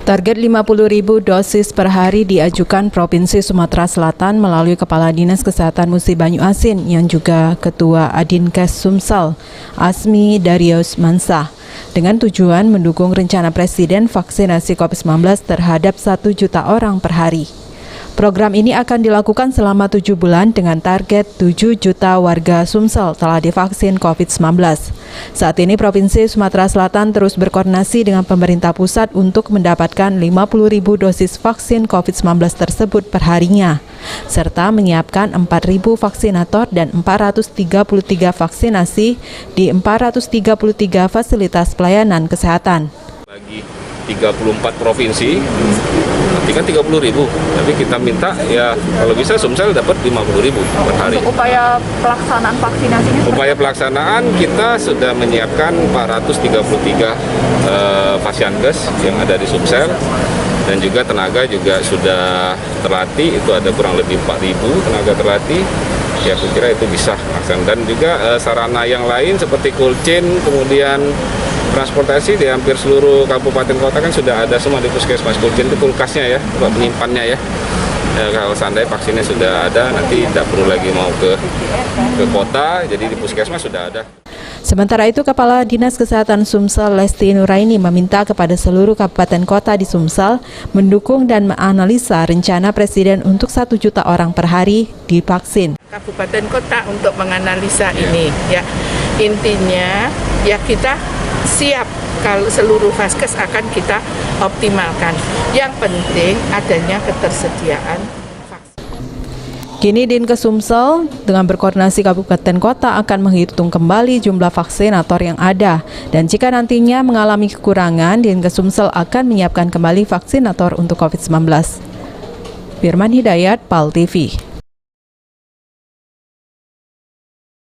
Target 50.000 dosis per hari diajukan Provinsi Sumatera Selatan melalui Kepala Dinas Kesehatan Musi Banyu Asin yang juga Ketua Adinkes Sumsel, Asmi Darius Mansah, dengan tujuan mendukung rencana Presiden vaksinasi COVID-19 terhadap 1 juta orang per hari. Program ini akan dilakukan selama 7 bulan dengan target 7 juta warga Sumsel telah divaksin COVID-19. Saat ini Provinsi Sumatera Selatan terus berkoordinasi dengan pemerintah pusat untuk mendapatkan 50.000 dosis vaksin COVID-19 tersebut perharinya, serta menyiapkan 4.000 vaksinator dan 433 vaksinasi di 433 fasilitas pelayanan kesehatan. Bagi 34 provinsi, nanti kan 30.000, tapi kita minta ya kalau bisa Sumsel dapat 50.000 per hari. Untuk upaya pelaksanaan vaksinasinya? Upaya pelaksanaan kita sudah menyiapkan 433 Fasiankes yang ada di Sumsel, dan juga tenaga juga sudah terlatih, itu ada kurang lebih 4.000 tenaga terlatih. Ya, aku kira itu bisa melaksanakan. Dan juga sarana yang lain seperti cold chain, kemudian transportasi di hampir seluruh kabupaten kota kan sudah ada semua di puskesmas. Cold chain itu kulkasnya ya, buat penyimpannya ya. Kalau seandainya vaksinnya sudah ada, nanti tidak perlu lagi mau ke kota, jadi di puskesmas sudah ada. Sementara itu, Kepala Dinas Kesehatan Sumsel Lesti Nuraini meminta kepada seluruh kabupaten kota di Sumsel mendukung dan menganalisa rencana Presiden untuk 1 juta orang per hari divaksin. Kabupaten kota untuk menganalisa ini, ya intinya ya kita siap kalau seluruh vaskes akan kita optimalkan. Yang penting adanya ketersediaan. Kini Dinkes Sumsel dengan berkoordinasi kabupaten kota akan menghitung kembali jumlah vaksinator yang ada, dan jika nantinya mengalami kekurangan, Dinkes Sumsel akan menyiapkan kembali vaksinator untuk COVID-19. Firman Hidayat, PAL TV.